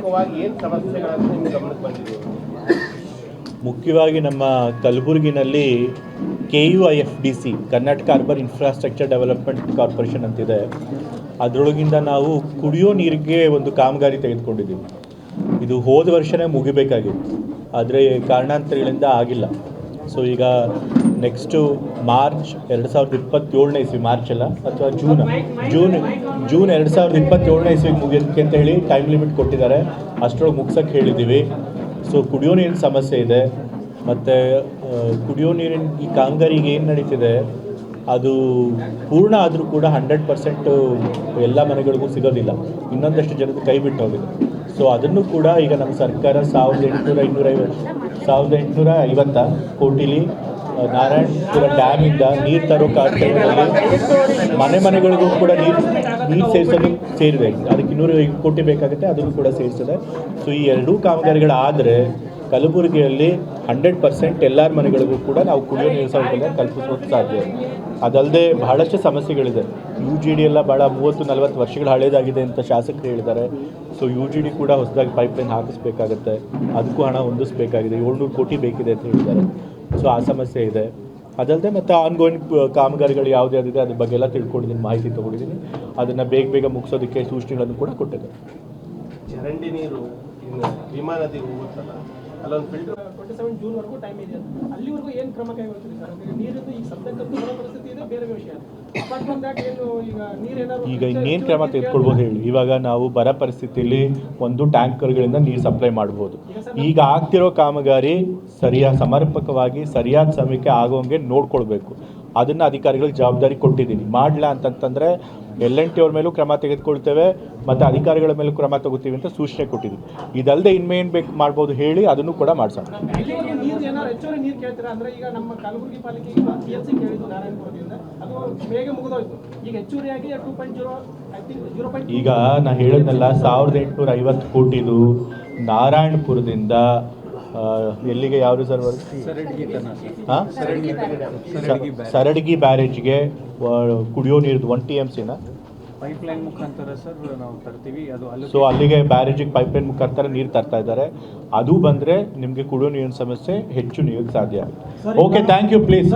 ಪ್ರಮುಖವಾಗಿ ಏನು ಸಮಸ್ಯೆಗಳನ್ನು ನಿಮ್ಮ ಗಮನಕ್ಕೆ ಬಂದಿದೆ? ಮುಖ್ಯವಾಗಿ ನಮ್ಮ ಕಲಬುರಗಿನಲ್ಲಿ KUIFDC Karnataka urban infrastructure development corporation ಅಂತಿದೆ. ಅದರೊಳಗಿಂದ ನಾವು ಕುಡಿಯೋ ನೀರಿಗೆ ಒಂದು ಕಾಮಗಾರಿ ತೆಗೆದುಕೊಂಡಿದ್ದೀವಿ. ಇದು ಹೋದ ವರ್ಷವೇ ಮುಗಿಬೇಕಾಗಿತ್ತು, ಆದರೆ ಕಾರಣಾಂತರಗಳಿಂದ ಆಗಿಲ್ಲ. ಸೊ ಈಗ ನೆಕ್ಸ್ಟು ಮಾರ್ಚ್ 2027ನೇ ಇಸ್ವಿ, ಮಾರ್ಚ್ ಅಲ್ಲ ಅಥವಾ ಜೂನ್ 2027ನೇ ಇಸ್ವಿಗೆ ಮುಗಿಯೋದಕ್ಕೆ ಅಂತ ಹೇಳಿ ಟೈಮ್ ಲಿಮಿಟ್ ಕೊಟ್ಟಿದ್ದಾರೆ. ಅಷ್ಟರೊಳಗೆ ಮುಗ್ಸೋಕ್ಕೆ ಹೇಳಿದ್ದೀವಿ. ಸೊ ಕುಡಿಯೋ ನೀರಿನ ಸಮಸ್ಯೆ ಇದೆ. ಮತ್ತು ಕುಡಿಯೋ ನೀರಿನ ಈ ಕಾಮಗಾರಿಗೆ ಏನು ನಡೀತಿದೆ ಅದು ಪೂರ್ಣ ಆದರೂ ಕೂಡ 100% ಎಲ್ಲ ಮನೆಗಳಿಗೂ ಸಿಗೋದಿಲ್ಲ. ಇನ್ನೊಂದಷ್ಟು ಜನದ ಕೈ ಬಿಟ್ಟು ಹೋಗಿದೆ. ಸೊ ಅದನ್ನು ಕೂಡ ಈಗ ನಮ್ಮ ಸರ್ಕಾರ 1850 ಕೋಟಿಲಿ ನಾರಾಯಣಪುರ ಡ್ಯಾಮಿಂದ ನೀರು ತರೋ ಕಾರ್ಯಕ್ರಮದಲ್ಲಿ ಮನೆಗಳಿಗೂ ಕೂಡ ನೀರು ಸೇರಿಸೋದು ಸೇರಿದೆ. ಅದಕ್ಕೆ 205 ಕೋಟಿ ಬೇಕಾಗುತ್ತೆ, ಅದನ್ನು ಕೂಡ ಸೇರಿಸಿದೆ. ಸೊ ಈ ಎರಡೂ ಕಾಮಗಾರಿಗಳಾದರೆ ಕಲಬುರಗಿಯಲ್ಲಿ 100% ಎಲ್ಲರ ಮನೆಗಳಿಗೂ ಕೂಡ ನಾವು ಕುಡಿಯೋ ನೀರು ಸೌಲಭ್ಯ ಕಲ್ಪಿಸೋದು ಸಾಧ್ಯ. ಅದಲ್ಲದೆ ಬಹಳಷ್ಟು ಸಮಸ್ಯೆಗಳಿದೆ. UGD ಎಲ್ಲ ಭಾಳ 30-40 ವರ್ಷಗಳ ಹಳೇದಾಗಿದೆ ಅಂತ ಶಾಸಕರು ಹೇಳಿದ್ದಾರೆ. ಸೊ UGD ಕೂಡ ಹೊಸದಾಗಿ ಪೈಪ್ಲೈನ್ ಹಾಕಿಸ್ಬೇಕಾಗತ್ತೆ, ಅದಕ್ಕೂ ಹಣ ಹೊಂದಿಸಬೇಕಾಗಿದೆ. 700 ಕೋಟಿ ಬೇಕಿದೆ ಅಂತ ಹೇಳಿದ್ದಾರೆ. ಸೊ ಆ ಸಮಸ್ಯೆ ಇದೆ. ಅದಲ್ಲದೆ ಮತ್ತು ಆನ್ಗೋಯಿಂಗ್ ಕಾಮಗಾರಿಗಳು ಯಾವುದ್ಯಾವುದಿದೆ ಅದ್ರ ಬಗ್ಗೆ ಎಲ್ಲ ತಿಳ್ಕೊಂಡಿದ್ದೀನಿ, ಮಾಹಿತಿ ತೊಗೊಂಡಿದ್ದೀನಿ. ಅದನ್ನು ಬೇಗ ಮುಗಿಸೋದಕ್ಕೆ ಸೂಚನೆಗಳನ್ನು ಕೂಡ ಕೊಟ್ಟಿದ್ದಾರೆ. ಚರಂಡಿ ನೀರು ಭೀಮಾ ನದಿಗೆ ಹೋಗುತ್ತಲ್ಲ, ಅಲ್ಲೊಂದು ಫಿಲ್ಟರ್ 27 ಜೂನ್ವರೆಗೂ ಟೈಮ್ ಇದೆ. ಅಲ್ಲಿವರೆಗೂ ಏನು ಕ್ರಮ ಕೈಗೊಳ್ತೀರಿ ಸರ್? ನೀರಿದ್ದು ಈಗ ಸದ್ಯಕ್ಕಂತೂ ಬರೋ ಪರಿಸ್ಥಿತಿ ಇದೆ, ಬೇರೆ ವಿಷಯ. ಅಪಾರ್ಟ್ ಫ್ರಮ್ ದ್ಯಾಟ್ ಏನು ಈಗ ಇನ್ನೇನು ಕ್ರಮ ತೆಗೆದುಕೊಳ್ಬೋದು ಹೇಳಿ? ಇವಾಗ ನಾವು ಬರ ಪರಿಸ್ಥಿತಿಯಲ್ಲಿ ಒಂದು ಟ್ಯಾಂಕರ್ಗಳಿಂದ ನೀರು ಸಪ್ಲೈ ಮಾಡ್ಬೋದು. ಈಗ ಆಗ್ತಿರೋ ಕಾಮಗಾರಿ ಸಮರ್ಪಕವಾಗಿ ಸರಿಯಾದ ಸಮಯಕ್ಕೆ ಆಗೋಂಗೆ ನೋಡ್ಕೊಳ್ಬೇಕು. ಅದನ್ನು ಅಧಿಕಾರಿಗಳಿಗೆ ಜವಾಬ್ದಾರಿ ಕೊಟ್ಟಿದ್ದೀನಿ. ಮಾಡಲ್ಲ ಅಂತಂತಂದರೆ L&T ಅವ್ರ ಮೇಲೂ ಕ್ರಮ ತೆಗೆದುಕೊಳ್ತೇವೆ ಮತ್ತು ಅಧಿಕಾರಿಗಳ ಮೇಲೂ ಕ್ರಮ ತಗೋತೀವಿ ಅಂತ ಸೂಚನೆ ಕೊಟ್ಟಿದ್ದೀನಿ. ಇದಲ್ಲದೆ ಇನ್ನೇನು ಬೇಕು ಮಾಡ್ಬೋದು ಹೇಳಿ, ಅದನ್ನು ಕೂಡ ಮಾಡಿಸೋಣ. ಹೆಚ್ಚುವರಿ ನೀರು ಕೇಳ್ತೀರಾ? ಅಂದರೆ ಈಗ ನಮ್ಮ ಕಲಬುರಗಿ ಪಾಲಿಕೆಗೆ TLC ಕೇಳಿದ್ದು ನಾರಾಯಣಪುರದಿಂದ, ಅದು ಬೇಗ ಮುಗಿದೋಯ್ತು. ಈಗ ಹೆಚ್ಚುವರಿಯಾಗಿ 2.0 ಐ ಥಿಂಕ್ 0. ಈಗ ನಾನು ಹೇಳಿದ್ನಲ್ಲ, 1850 ಕೋಟಿದು ನಾರಾಯಣಪುರದಿಂದ ಎಲ್ಲಿಗೆ ಯಾವ ರಿಸರ್ವರ್? ಸರಡಗಿ ಬ್ಯಾರೇಜ್ಗೆ ಕುಡಿಯೋ ನೀರು 1 TMCನ ಪೈಪ್ಲೈನ್ ಮುಖಾಂತರ ಸರ್ ನಾವು ತರ್ತೀವಿ. ಅದು ಸೊ ಅಲ್ಲಿಗೆ ಬ್ಯಾರೇಜಿಗೆ ಪೈಪ್ಲೈನ್ ಮುಖಾಂತರ ನೀರು ತರ್ತಾ ಇದ್ದಾರೆ. ಅದು ಬಂದರೆ ನಿಮಗೆ ಕುಡಿಯೋ ನೀರಿನ ಸಮಸ್ಯೆ ಹೆಚ್ಚು ನೀರಿಗೆ ಸಾಧ್ಯ ಆಗುತ್ತೆ. Okay, thank you. ಪ್ಲೀಸ್.